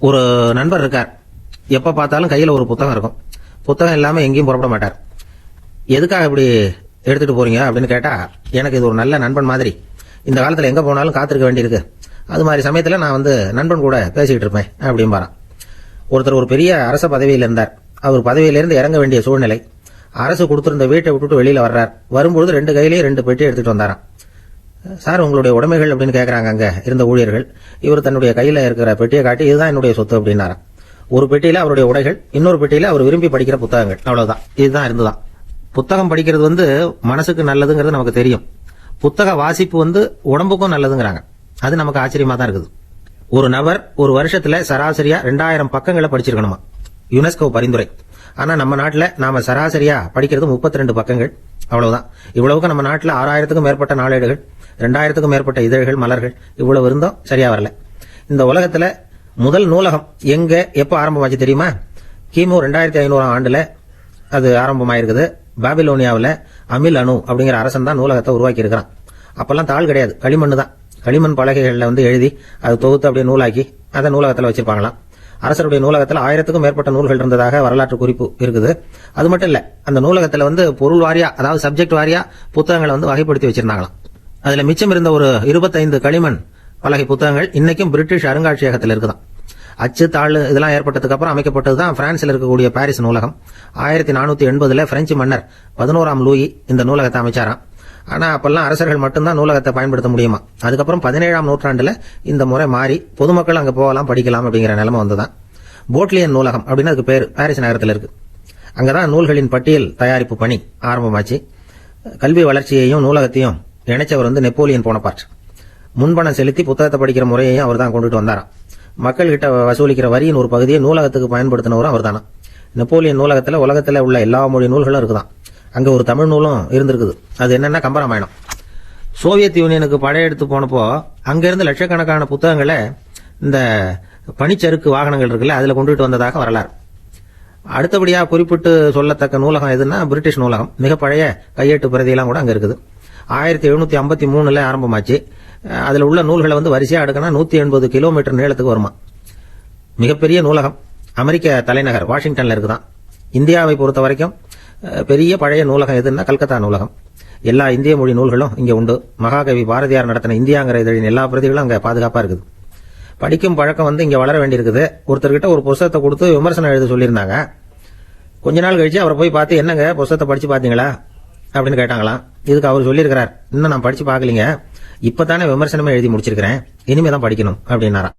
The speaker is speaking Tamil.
ஒரு நண்பர் இருக்கார். எப்ப பார்த்தாலும் கையில ஒரு புத்தகம் இருக்கும். புத்தகம் இல்லாம எங்கேயும் புறப்பட மாட்டார். எதுக்காக இப்படி எடுத்துட்டு போறீங்க அப்படின்னு கேட்டா, எனக்கு இது ஒரு நல்ல நண்பன் மாதிரி, இந்த காலத்துல எங்க போனாலும் காத்திருக்க வேண்டியிருக்கு, அது மாதிரி சமயத்துல நான் நண்பன் கூட பேசிக்கிட்டு இருப்பேன் அப்படின்பாரான். ஒருத்தர் ஒரு பெரிய அரச பதவியில் இருந்தார். அவர் பதவியிலிருந்து இறங்க வேண்டிய சூழ்நிலை. அரசு கொடுத்திருந்த வீட்டை விட்டுட்டு வெளியில வர்றார். வரும்பொழுது 2 கையிலேயே 2 பெட்டி எடுத்துட்டு வந்தாராம். சார், உங்களுடைய உடைமைகள் அப்படின்னு கேட்கறாங்க அங்க இருந்த ஊழியர்கள். இவர் தன்னுடைய கையில இருக்கிற பெட்டியை காட்டி, இதுதான் என்னுடைய சொத்து அப்படின்னாராம். ஒரு பெட்டியில அவருடைய உடைகள், இன்னொரு பெட்டியில அவர் விரும்பி படிக்கிற புத்தகங்கள். அவ்வளவுதான். இதுதான் இருந்துதான். புத்தகம் படிக்கிறது மனசுக்கு நல்லதுங்கிறது நமக்கு தெரியும். புத்தக வாசிப்பு உடம்புக்கும் நல்லதுங்கிறாங்க. அது நமக்கு ஆச்சரியமா தான் இருக்குது. ஒரு நபர் ஒரு வருஷத்துல சராசரியா 2000 பக்கங்களை படிச்சிருக்கணுமா, யுனெஸ்கோ பரிந்துரை. ஆனா நம்ம நாட்டுல நாம சராசரியா படிக்கிறது 32 பக்கங்கள். அவ்வளவுதான். இவ்வளவுக்கு நம்ம நாட்டுல 6000க்கும் மேற்பட்ட நாளேடுகள், 2000க்கும் மேற்பட்ட இதழ்கள், மலர்கள், இவ்வளவு இருந்தும் சரியா வரல. இந்த உலகத்துல முதல் நூலகம் எங்க எப்ப ஆரம்பமாச்சு தெரியுமா? கிமு 2500 ஆண்டுல அது ஆரம்பமாயிருக்குது. பாபிலோனியாவில் அமில் அனு அப்படிங்கிற அரசன் தான் நூலகத்தை உருவாக்கி இருக்கிறான். அப்பெல்லாம் தாள் கிடையாது, களிமண் தான். களிமண் பலகைகள்ல எழுதி அதை தொகுத்து அப்படியே நூலாக்கி அதை நூலகத்தில் வச்சிருப்பாங்களாம். அரசருடைய நூலகத்தில் 1000க்கும் மேற்பட்ட நூல்கள் இருந்ததாக வரலாற்று குறிப்பு இருக்குது. அது மட்டும் இல்ல, அந்த நூலகத்தில் பொருள் வாரியா, அதாவது சப்ஜெக்ட் வாரியா புத்தகங்களை வகைப்படுத்தி வச்சிருந்தாங்களாம். அதுல மிச்சம் இருந்த ஒரு 25 களிமண் பலகை புத்தகங்கள் இன்னைக்கும் பிரிட்டிஷ் அருங்காட்சியகத்தில் இருக்குதான். அச்சு தாள் இதெல்லாம் ஏற்பட்டதுக்கு அப்புறம் அமைக்கப்பட்டதுதான் பிரான்சில் இருக்கக்கூடிய பாரிஸ் நூலகம். 1480 பிரெஞ்சு மன்னர் 11ஆம் லூயி இந்த நூலகத்தை அமைச்சாராம். ஆனா அப்பெல்லாம் அரசர்கள் மட்டும்தான் நூலகத்தை பயன்படுத்த முடியுமா. அதுக்கப்புறம் 17ஆம் நூற்றாண்டுல இந்த முறை மாறி பொதுமக்கள் அங்க போகலாம், படிக்கலாம் அப்படிங்கிற நிலைமை வந்துதான். போட்லியன் நூலகம் அப்படின்னு அதுக்கு பேரு, பாரிஸ் நகரத்தில் இருக்கு. அங்கதான் நூல்களின் பட்டியல் தயாரிப்பு பணி ஆரம்பமாச்சு. கல்வி வளர்ச்சியையும் நூலகத்தையும் இணைச்சவர் நெப்போலியன் போனபார்ட். முன்பணம் செலுத்தி புத்தகத்தை படிக்கிற முறையையும் அவர் தான் கொண்டுட்டு வந்தாராம். மக்கள் கிட்ட வசூலிக்கிற வரியின் ஒரு பகுதியை நூலகத்துக்கு பயன்படுத்தினவரும் அவர் தானா. நெப்போலியன் நூலகத்துல உலகத்துல உள்ள எல்லா மொழி நூல்களும் இருக்குதான். அங்க ஒரு தமிழ் நூலும் இருந்திருக்குது. அது என்னன்னா கம்பராமாயணம். சோவியத் யூனியனுக்கு படையெடுத்து போனப்போ அங்க இருந்து லட்சக்கணக்கான புத்தகங்களை இந்த பனிச்சறுக்கு வாகனங்கள் இருக்குல்ல, அதுல கொண்டுட்டு வந்ததாக வரலாறு. அடுத்தபடியா குறிப்பிட்டு சொல்லத்தக்க நூலகம் எதுன்னா பிரிட்டிஷ் நூலகம். மிக பழைய கையெட்டு பிரதியெல்லாம் கூட அங்க இருக்குது. 1753 ஆரம்பமாச்சு. அதுல உள்ள நூல்களை வரிசையா அடுக்கனா 180 கிலோமீட்டர் நீளத்துக்கு வருமா. மிகப்பெரிய நூலகம் அமெரிக்க தலைநகர் வாஷிங்டன்ல இருக்குதான். இந்தியாவை பொறுத்த வரைக்கும் பெரிய பழைய நூலகம் எதுன்னா கல்கத்தா நூலகம். எல்லா இந்திய மொழி நூல்களும் இங்க உண்டு. மகாகவி பாரதியார் நடத்தின இந்தியாங்கிற இதழின் எல்லா பிரதிகளும் அங்க பாதுகாப்பா இருக்குது. படிக்கும் பழக்கம் இங்க வளர வேண்டியிருக்குது. ஒருத்தர்கிட்ட ஒரு புத்தகத்தை கொடுத்து விமர்சனம் எழுத சொல்லியிருந்தாங்க. கொஞ்ச நாள் கழிச்சு அவரை போய் பார்த்து, என்னங்க புத்தகத்தை படிச்சு பாத்தீங்களா அப்படின்னு கேட்டாங்களாம். இதுக்கு அவர் சொல்லியிருக்கிறார், இன்னும் நான் படிச்சு பாக்கலீங்க, இப்பதானே விமர்சனமே எழுதி முடிச்சிருக்கிறேன், இனிமேதான் படிக்கணும் அப்படின்னாராம்.